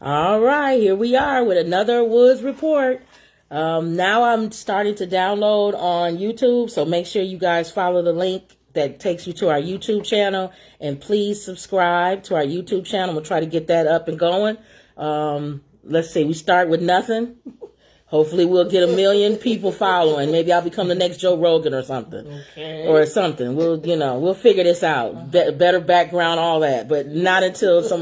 All right, here we are with another Woods report. Now I'm starting to download on YouTube, so make sure you guys follow the link that takes you to our YouTube channel, and please subscribe to our YouTube channel. We'll try to get that up and going. Let's see, we start with nothing. Hopefully we'll get 1 million people following. Maybe I'll become the next Joe Rogan or something. Okay. Or something. We'll figure this out. Better background, all that. But not until some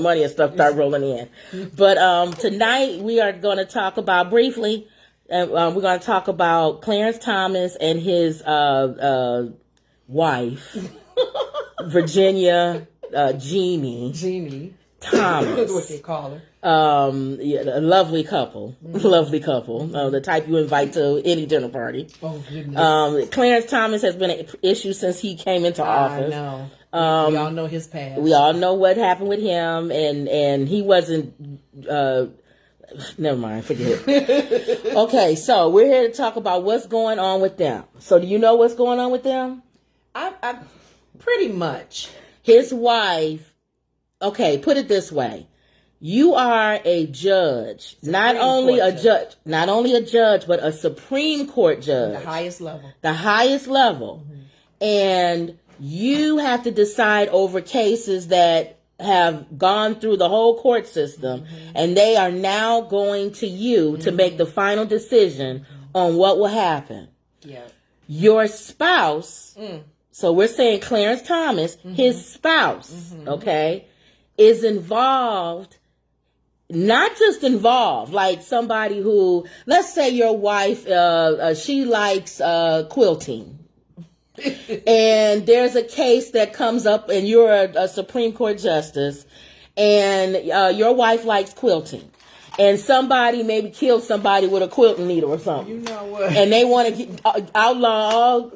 money and stuff start rolling in. But tonight we are going to talk about briefly, we're going to talk about Clarence Thomas and his wife, Virginia Jeannie Thomas. That's what they call her. A lovely couple. Lovely couple. The type you invite to any dinner party. Oh, goodness. Clarence Thomas has been an issue since he came into office. I know. We all know his past. We all know what happened with him, and he wasn't... never mind, forget it. Okay, so we're here to talk about what's going on with them. So do you know what's going on with them? I pretty much. His wife... Okay, put it this way. You are a judge, not only a judge, but a Supreme Court judge. The highest level. The highest level. Mm-hmm. And you have to decide over cases that have gone through the whole court system, mm-hmm. and they are now going to you mm-hmm. to make the final decision mm-hmm. on what will happen. Yeah. Your spouse, so we're saying Clarence Thomas, mm-hmm. his spouse, mm-hmm. okay, is involved, not just involved, like somebody who, let's say your wife, she likes quilting. And there's a case that comes up and you're a Supreme Court justice and your wife likes quilting. And somebody maybe killed somebody with a quilting needle or something. You know what? And they want to outlaw all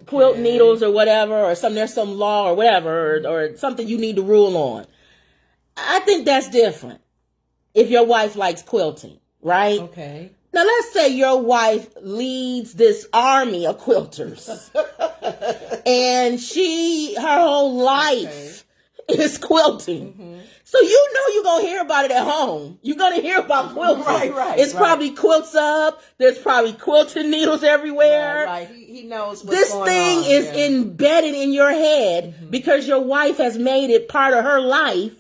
quilt needles or whatever, or there's some law or whatever, or something you need to rule on. I think that's different if your wife likes quilting, right? Okay. Now, let's say your wife leads this army of quilters and her whole life is quilting. Mm-hmm. So you know you're going to hear about it at home. You're going to hear about quilting. Right. It's probably quilts up. There's probably quilting needles everywhere. Right. He knows what's this going thing on. Is embedded in your head mm-hmm. because your wife has made it part of her life.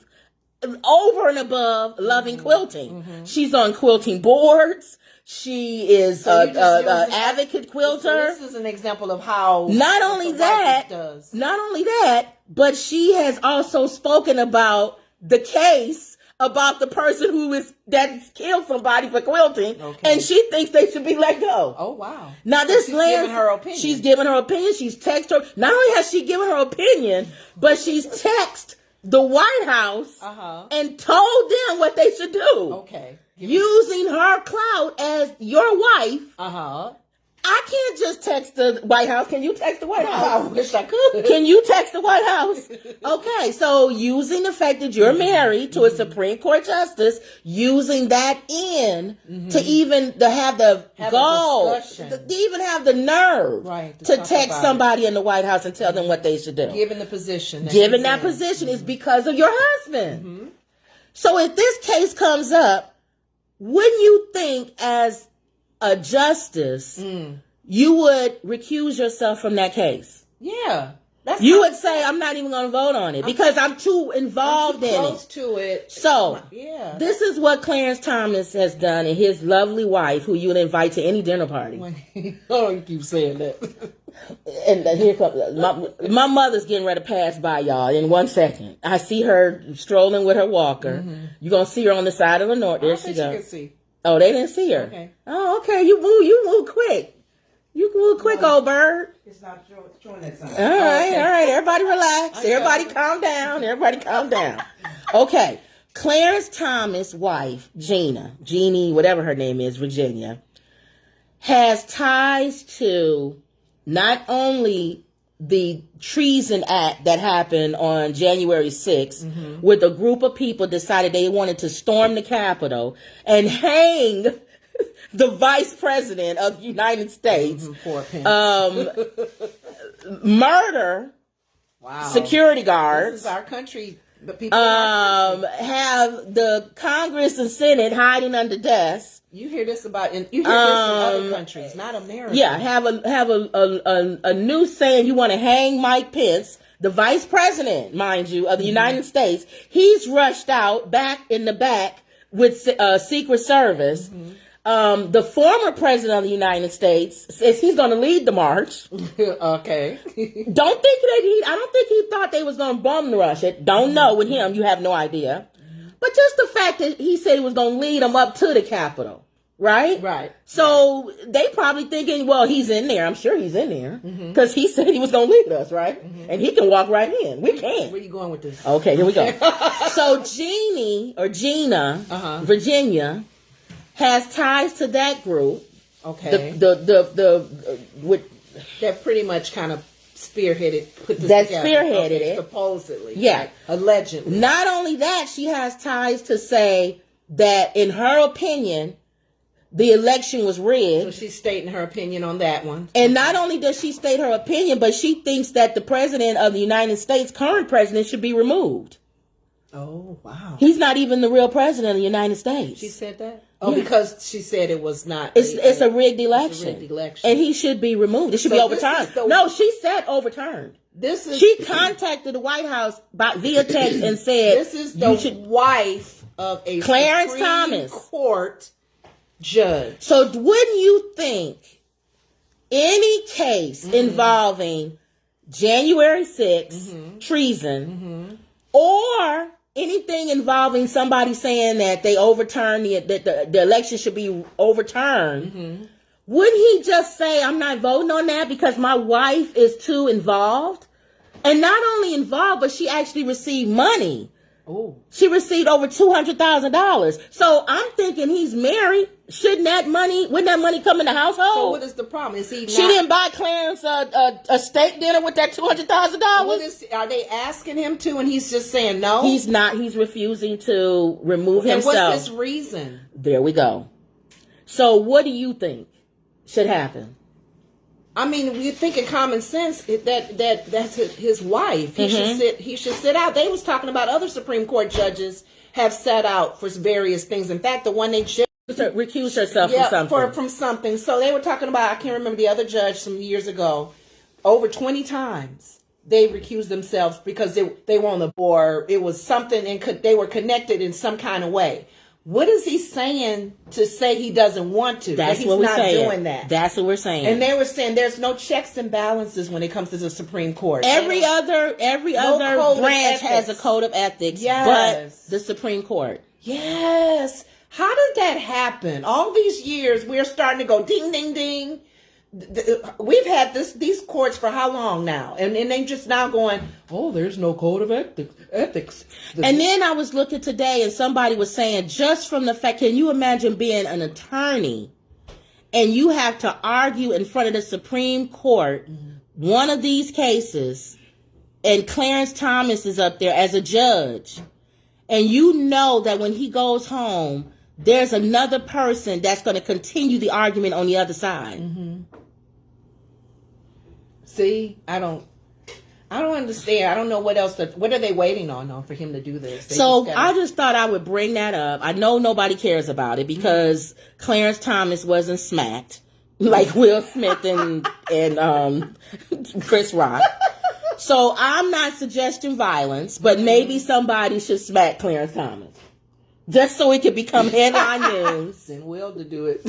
Over and above loving mm-hmm. quilting. Mm-hmm. She's on quilting boards. She is an advocate quilter. So this is an example of how not only that, but she has also spoken about the case about the person that's killed somebody for quilting, and she thinks they should be let go. Oh, wow. Now she's giving her opinion. She's given her opinion. She's texted her. Not only has she given her opinion, but she's texted the White House and told them what they should do. Okay. Using her clout as your wife. I can't just text the White House. Can you text the White House? I wish I could. Can you text the White House? Okay, so using the fact that you're married to a Supreme Court justice, using that to even to have the gall, to even have the nerve to text somebody in the White House and tell them what they should do. Given the position. Given that position is because of your husband. Mm-hmm. So if this case comes up, wouldn't you think as a justice, you would recuse yourself from that case? Yeah. You would say, I'm not even going to vote on it because I'm too involved in it. Close to it. So, this is what Clarence Thomas has done and his lovely wife, who you would invite to any dinner party. Oh, you keep saying that. And here comes, my mother's getting ready to pass by, y'all, in 1 second. I see her strolling with her walker. Mm-hmm. You're going to see her on the side of the north. There she goes. Oh, they didn't see her. Okay. Oh, okay. You move quick. You move quick, old bird. It's not showing that sign. All right. Everybody relax. Everybody calm down. Okay. Clarence Thomas' wife, Jeannie, whatever her name is, Virginia, has ties to not only the treason act that happened on January 6th, with a group of people decided they wanted to storm the Capitol and hang the vice president of the United States, murder security guards. This is our country But people in our country, have the Congress and Senate hiding under desks. you hear this about, you hear this in other countries, not America. Yeah, have a news saying you want to hang Mike Pence, the vice president, mind you, of the United States. He's rushed out back in the back with Secret Service. The former president of the United States says he's going to lead the march. Okay. I don't think he thought they was going to bum rush it. Don't know with him. You have no idea. But just the fact that he said he was going to lead them up to the Capitol. Right? Right. So they probably thinking, well, he's in there. I'm sure he's in there. Because he said he was going to lead us, right? And he can walk right in. We can't. Where you going with this? Okay, here we go. So Gina, Virginia, has ties to that group. Okay. That pretty much kind of put this together. Spearheaded it. Supposedly. Yeah. Right? Allegedly. Not only that, she has ties to say that, in her opinion, the election was rigged. So she's stating her opinion on that one. And not only does she state her opinion, but she thinks that the president of the United States, current president, should be removed. Oh, wow. He's not even the real president of the United States. She said that? Oh, because she said it was not. It's a rigged election. It's a rigged election. And he should be removed. It should be overturned. No, she said overturned. She contacted the White House via text and said, this is the wife of a Clarence Supreme Thomas Court judge. So wouldn't you think any case involving January 6th, treason, or anything involving somebody saying that they overturned the election should be overturned, wouldn't he just say, I'm not voting on that because my wife is too involved? And not only involved, but she actually received money. Oh. She received over $200,000. So I'm thinking he's married. Wouldn't that money come in the household? So what is the problem? Is he? She didn't buy Clarence a steak dinner with that $200,000. Are they asking him to, and he's just saying no? He's not. He's refusing to remove himself. And what's his reason? There we go. So what do you think should happen? I mean, you think in common sense that's his wife. He should sit out. They was talking about other Supreme Court judges have sat out for various things. In fact, the one they just recused herself from something. From something. So they were talking about, I can't remember the other judge some years ago, over 20 times they recused themselves because they were on the board. It was something, and they were connected in some kind of way. What is he saying to say he doesn't want to? That's he's what we're not saying. doing that. That's what we're saying. And they were saying there's no checks and balances when it comes to the Supreme Court. Every other branch has a code of ethics, but the Supreme Court. Yes. How did that happen? All these years, we're starting to go ding, ding, ding. We've had these courts for how long now? And they just now going, oh, there's no code of ethics. And then I was looking today and somebody was saying, just from the fact, can you imagine being an attorney and you have to argue in front of the Supreme Court one of these cases, and Clarence Thomas is up there as a judge, and you know that when he goes home, there's another person that's going to continue the argument on the other side. See, I don't understand. I don't know what else. What are they waiting on for him to do this? I just thought I would bring that up. I know nobody cares about it because Clarence Thomas wasn't smacked like Will Smith and Chris Rock. So I'm not suggesting violence, but maybe somebody should smack Clarence Thomas just so it could become headline news. And Will to do it.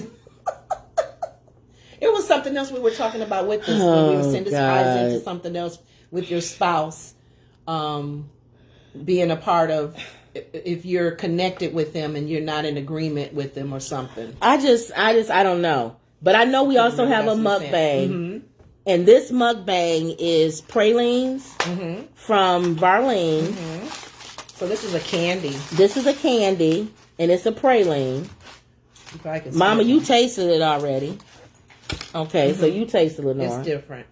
It was something else we were talking about with this. When we were saying this ties into something else with your spouse being a part of, if you're connected with them and you're not in agreement with them or something. I don't know. But I know we also have a mukbang. And this mukbang is pralines from Barlene. So this is a candy. This is a candy, and it's a praline. Mama, you tasted it already. Okay, so you tasted it, Lenore. It's different.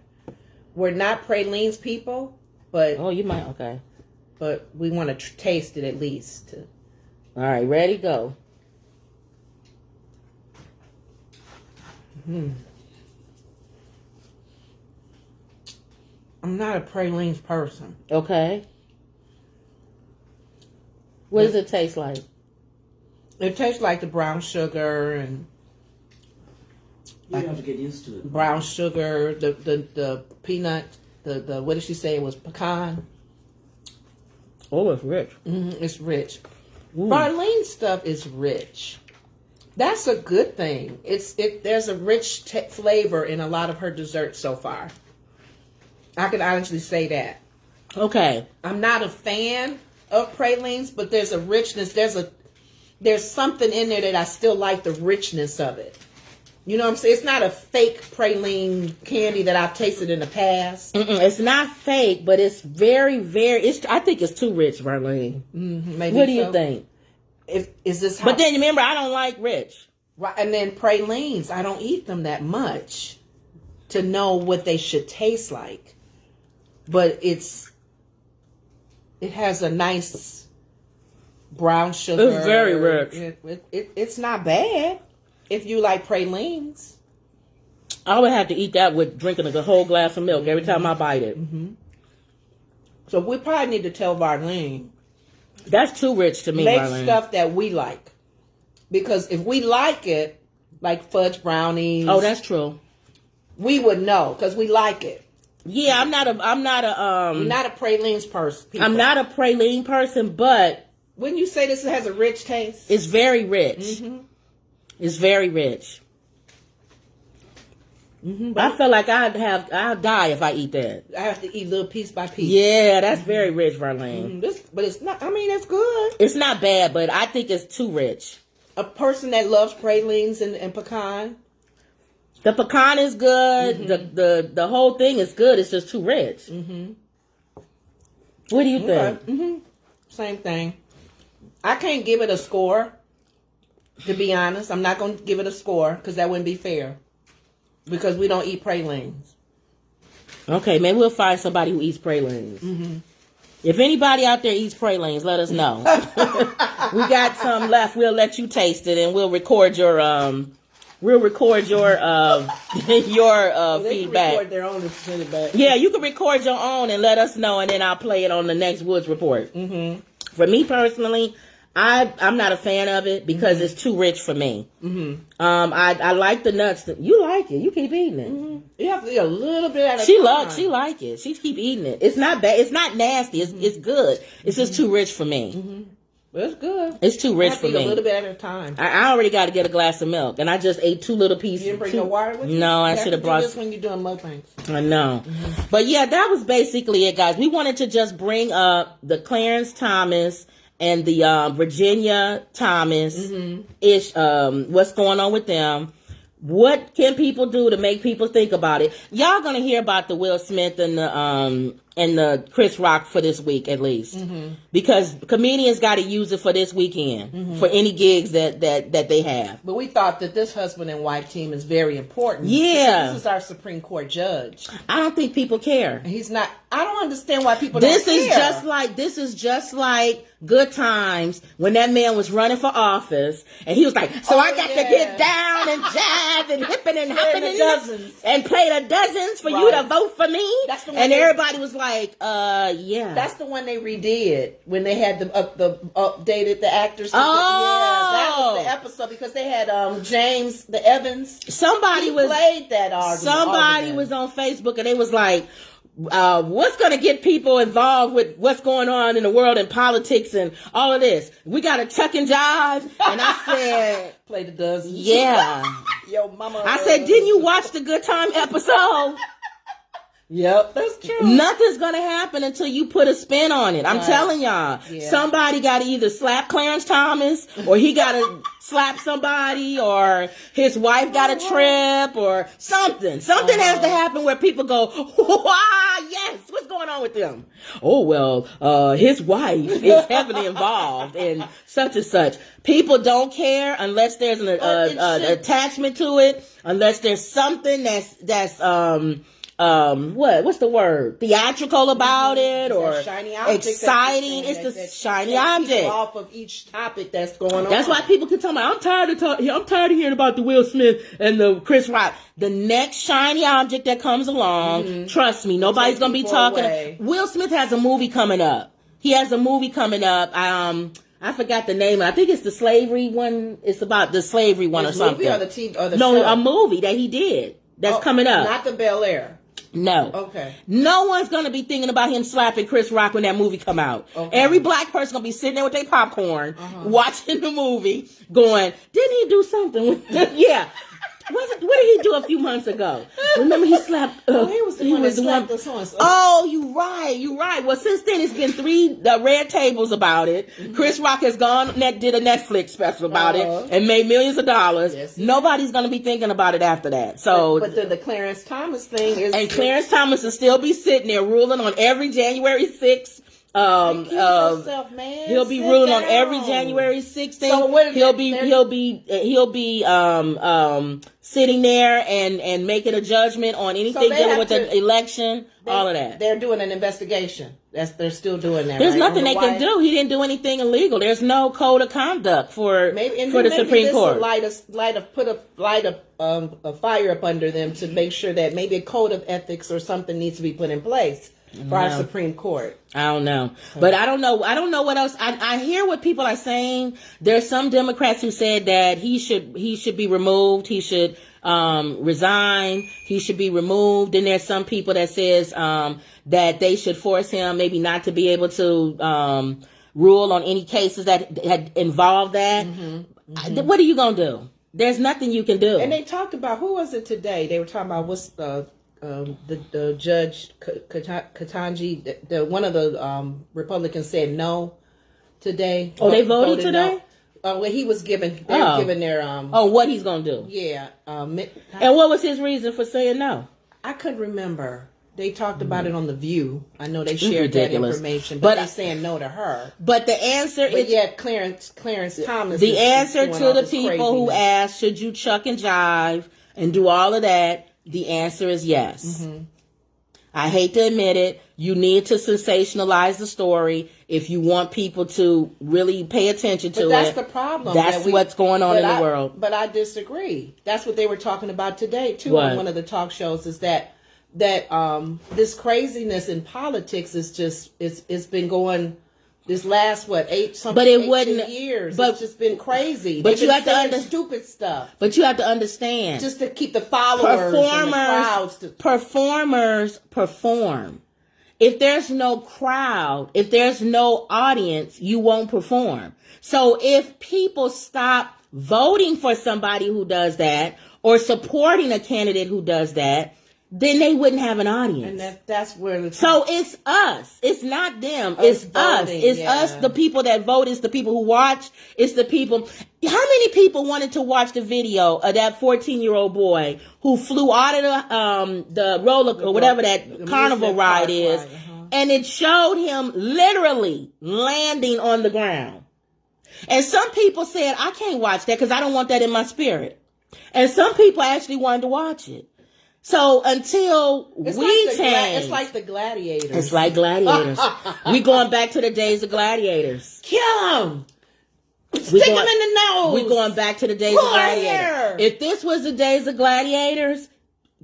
We're not pralines people, but... Oh, you might, okay. But we want to taste it at least. All right, ready, go. I'm not a pralines person. Okay. What does it taste like? It tastes like the brown sugar and You have to get used to it. brown sugar, the peanut, the what did she say? It was pecan. Oh, it's rich. It's rich. Ooh. Marlene stuff is rich. That's a good thing. There's a rich flavor in a lot of her desserts so far. I can honestly say that. Okay. I'm not a fan of pralines, but there's a richness. There's something in there that I still like the richness of it. You know what I'm saying? It's not a fake praline candy that I've tasted in the past. It's not fake, but it's very, very. I think it's too rich, Marlene. Maybe What do so. you think? Is this how? But then remember, I don't like rich. Right, and then pralines, I don't eat them that much to know what they should taste like. But it has a nice brown sugar. It's very rich. It's not bad if you like pralines. I would have to eat that with drinking a whole glass of milk every time I bite it. So we probably need to tell Marlene, That's too rich to me, make Marlene. stuff that we like. Because if we like it, like fudge brownies, Oh, that's true. we would know because we like it. Yeah, I'm not a We're not a pralines person. People. I'm not a praline person, but Wouldn't you say this has a rich taste? it's very rich. It's very rich. I feel like I'll die if I eat that. I have to eat little piece by piece. Yeah, that's very rich, Marlene. But it's not. I mean, it's good. It's not bad, but I think it's too rich. A person that loves pralines and pecan. The pecan is good. The whole thing is good. It's just too rich. What do you think? Same thing. I can't give it a score. To be honest, I'm not going to give it a score because that wouldn't be fair. Because we don't eat pralines. Okay, maybe we'll find somebody who eats pralines. If anybody out there eats pralines, let us know. We got some left. We'll let you taste it, and we'll record your your They feedback. can record their own and send it back. Yeah, you can record your own and let us know, and then I'll play it on the next Woods Report. For me personally, I'm not a fan of it because it's too rich for me. I like the nuts. You like it. You keep eating it. You have to eat a little bit at a She time. like it. She keep eating it. It's not bad. It's not nasty. It's good. It's just too rich for me. But it's good. It's too I rich have for to eat me. a little bit at a time. I already got to get a glass of milk, and I just ate 2 little pieces. You didn't bring no water with you? No, I You should have to brought. do this when you're doing mukbangs. I know. But yeah, that was basically it, guys. We wanted to just bring up the Clarence Thomas and the Virginia Thomas ish. What's going on with them? What can people do to make people think about it? Y'all gonna hear about the Will Smith and the Chris Rock for this week at least, because comedians got to use it for this weekend for any gigs that they have. But we thought that this husband and wife team is very important. Yeah. This is our Supreme Court judge. I don't think people care. And he's not. I don't understand why people This don't is care. this is just like Good Times when that man was running for office and he was like, so I got to get down and jazz and hipping and hopping the dozens. and play the dozens for you to Right. vote for me. That's the one and they- everybody was like, yeah. That's the one they redid when they had the updated the actors. Oh. Yeah, that was the episode because they had James the Evans. Somebody He was played that argument. Somebody was on Facebook and they was like, what's going to get people involved with what's going on in the world and politics and all of this? We got to chuck and jive. And I said, Play the dozens. yeah. Yo, mama. I said, didn't you watch the Good Time episode? Yep, that's true. Nothing's going to happen until you put a spin on it. I'm Right. telling y'all. Yeah. Somebody got to either slap Clarence Thomas or he got to slap somebody or his wife got a trip or something. Something has to happen where people go, wow, yes, what's going on with them? Oh, well, his wife is heavily involved in such and such. People don't care unless there's an attachment to it, unless there's something that's what's the word? Theatrical about it or That shiny object exciting. that It's you're the saying shiny that keeps object. people off of each topic that's going on. That's why people can tell me, I'm tired of hearing about the Will Smith and the Chris Rock. The next shiny object that comes along, trust me, nobody's going to be people talking. away. Will Smith has a movie coming up. He has a movie coming up. I forgot the name. I think it's the slavery one. It's about the slavery one or something. Movie or the TV or the no, show? a movie that he did. That's coming up. Not the Bel Air. No. Okay. No one's going to be thinking about him slapping Chris Rock when that movie come out. Okay. Every black person going to be sitting there with their popcorn, watching the movie, going, didn't he do something? Yeah. What did he do a few months ago? Remember he slapped... he was the one that slapped us on. Oh, you're right. Well, since then, it's been 3 red tables about it. Mm-hmm. Chris Rock has did a Netflix special about it and made millions of dollars. Yes, nobody's going to be thinking about it after that. So, But the Clarence Thomas thing is... And Clarence Thomas will still be sitting there ruling on every January 6th. Yourself, man. He'll be ruling on every January 16th. So he'll be sitting there and making a judgment on anything dealing with the election, all of that. They're doing an investigation. They're still doing that. There's nothing they can do. He didn't do anything illegal. There's no code of conduct for the Supreme Court. Put a fire up under them to make sure that maybe a code of ethics or something needs to be put in place for our Supreme Court. I don't know. But I don't know. I don't know what else. I hear what people are saying. There's some Democrats who said that he should be removed. He should resign. He should be removed. And there's some people that says that they should force him maybe not to be able to rule on any cases that had involved that. What are you going to do? There's nothing you can do. And they talked about, who was it today? They were talking about what's the judge Katanji, one of the Republicans said no today. Oh, they voted today? No. Well, he was given. They were given their what he's gonna do? Yeah. And what was his reason for saying no? I couldn't remember. They talked about it on The View. I know they shared that information, but they're saying no to her. But the answer is... But Clarence Thomas... The answer to the people who asked, should you chuck and jive and do all of that, the answer is yes. I hate to admit it. You need to sensationalize the story if you want people to really pay attention to it. But that's the problem. That's what's going on in the world. But I disagree. That's what they were talking about today, too, on one of the talk shows, is that this craziness in politics is just, it's been going... This last 18 years, but it's just been crazy. But you have to understand stupid stuff. But you have to understand, just to keep the followers and the crowds. Performers perform. If there's no crowd, if there's no audience, you won't perform. So if people stop voting for somebody who does that or supporting a candidate who does that, then they wouldn't have an audience. And that's where... So it's us. It's not them. It's us. It's us, the people that vote. It's the people who watch. It's the people... How many people wanted to watch the video of that 14-year-old boy who flew out of the roller or whatever that carnival ride is, and it showed him literally landing on the ground? And some people said, I can't watch that because I don't want that in my spirit. And some people actually wanted to watch it. So until we change... It's like the gladiators. It's like gladiators. We going back to the days of gladiators. Kill them. Stick them in the nose. We're going back to the days of gladiators. If this was the days of gladiators,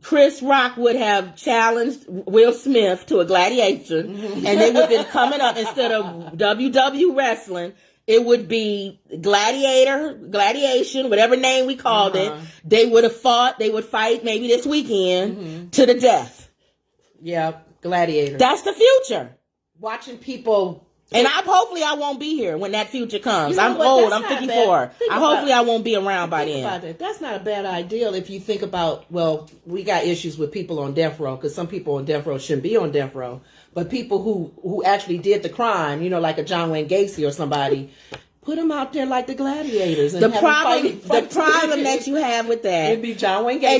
Chris Rock would have challenged Will Smith to a gladiation, and they would have been coming up instead of WW wrestling. It would be gladiation, whatever name we called it. They would have fought. They would fight maybe this weekend to the death. Yeah, gladiator. That's the future. Watching people. And hopefully I won't be here when that future comes. I'm old. I'm 54. Hopefully I won't be around by then. That's not a bad idea if you think about, well, we got issues with people on death row because some people on death row shouldn't be on death row. But people who actually did the crime, like a John Wayne Gacy or somebody, put them out there like the gladiators. And the problem that you have with that, it'd be John Wayne Gacy.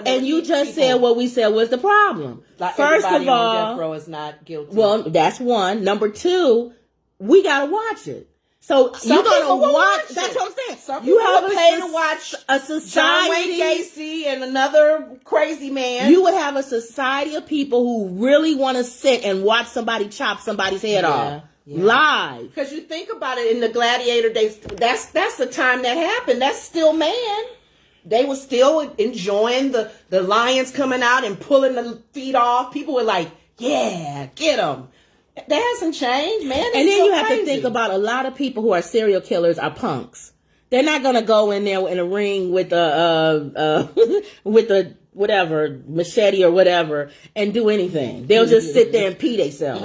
And you just said what we said was the problem. Like First of all, on death row is not guilty. Well, that's one. Number two, we gotta watch it. So you're gonna watch. That's what I'm saying. Some you have to pay to watch a society. John Wayne Gacy and another crazy man. You would have a society of people who really want to sit and watch somebody chop somebody's head off live. Because you think about it, in the gladiator days, that's the time that happened. That's still man. They were still enjoying the lions coming out and pulling the feet off. People were like, "Yeah, get them." That hasn't changed, man. And then you have to think about a lot of people who are serial killers are punks. They're not going to go in there in a ring with with a whatever machete or whatever and do anything. They'll just sit there and pee themselves.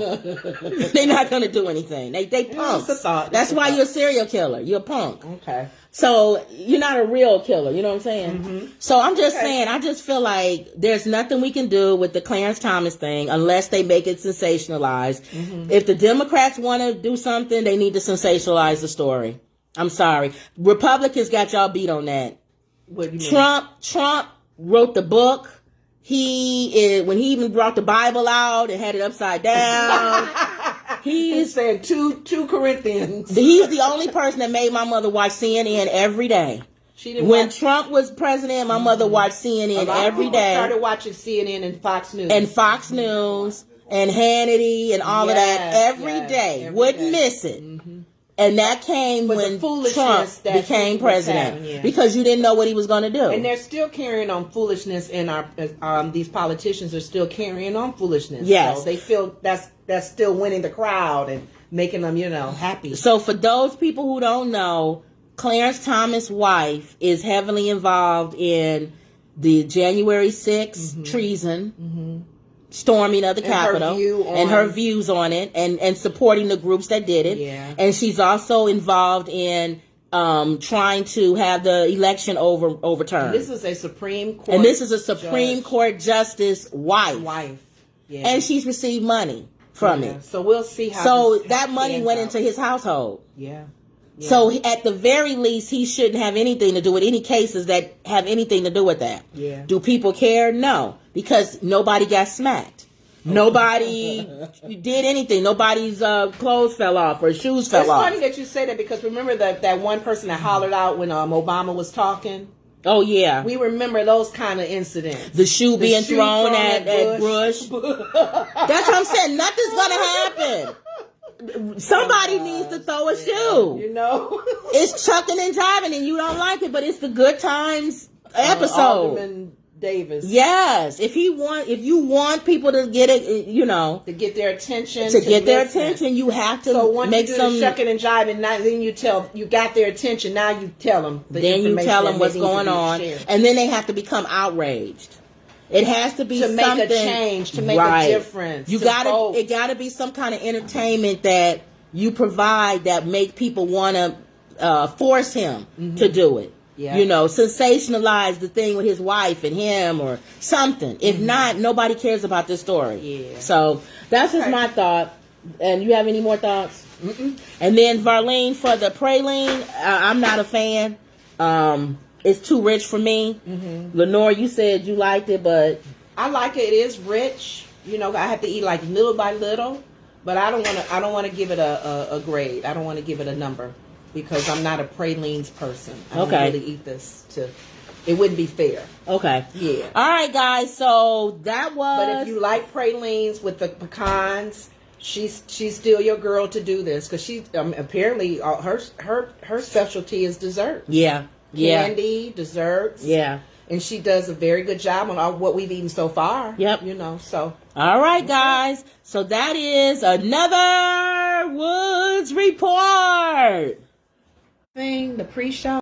They're not going to do anything. They punks. That's why you're a serial killer. You're a punk. Okay. So you're not a real killer. You know what I'm saying? Mm-hmm. So I'm just saying, I just feel like there's nothing we can do with the Clarence Thomas thing unless they make it sensationalized. Mm-hmm. If the Democrats want to do something, they need to sensationalize the story. I'm sorry. Republicans got y'all beat on that. What do you mean? Trump wrote the book. When he even brought the Bible out and had it upside down. He's saying 2 Corinthians. He's the only person that made my mother watch CNN every day. When Trump was president, my mother watched CNN every day. Started watching CNN and Fox News. And Hannity and all of that every day. Wouldn't miss it. Mm-hmm. And that came when Trump became president because you didn't know what he was going to do. And they're still carrying on foolishness, and these politicians are still carrying on foolishness. Yes, so they feel that's still winning the crowd and making them, happy. So for those people who don't know, Clarence Thomas' wife is heavily involved in the January 6th treason. Mm-hmm. Storming of the Capitol and her views on it and supporting the groups that did it. Yeah. And she's also involved in trying to have the election overturned. This is a Supreme Court Court justice wife. Yeah. And she's received money from it. So we'll see how that money went into his household. Yeah. So at the very least, he shouldn't have anything to do with any cases that have anything to do with that. Yeah. Do people care? No, because nobody got smacked. Nobody did anything. Nobody's clothes fell off or shoes fell off. It's funny that you say that because remember that one person that hollered out when Obama was talking? Oh, yeah. We remember those kind of incidents. The shoe being thrown at Bush. That's what I'm saying. Nothing's going to happen. Somebody needs to throw a shoe. It's chucking and jiving and you don't like it, but it's the Good Times episode. Alderman Davis. Yes. If you want people to get it, to get their attention. You have to once make you do some the shucking and jiving, now then you got their attention, now you tell them what's going on. And then they have to become outraged. It has to be to something, make a change, to make a difference. It gotta be some kind of entertainment that you provide that make people want to force him to do it. Yeah. Sensationalize the thing with his wife and him or something. If not, nobody cares about this story. Yeah. So that's just my thought. And you have any more thoughts? Mm-mm. And then Varlene for the praline, I'm not a fan. It's too rich for me. Mm-hmm. Lenore, you said you liked it, but I like it. It is rich. I have to eat like little by little, but I don't want to give it a grade. I don't want to give it a number because I'm not a pralines person. I don't really eat this it wouldn't be fair. Okay. Yeah. All right, guys. So that was. But if you like pralines with the pecans, she's still your girl to do this because she apparently her specialty is dessert. Yeah. Candy, desserts. Yeah. And she does a very good job on what we've eaten so far. Yep. So. All right, guys. So that is another Woods Report. The pre-show.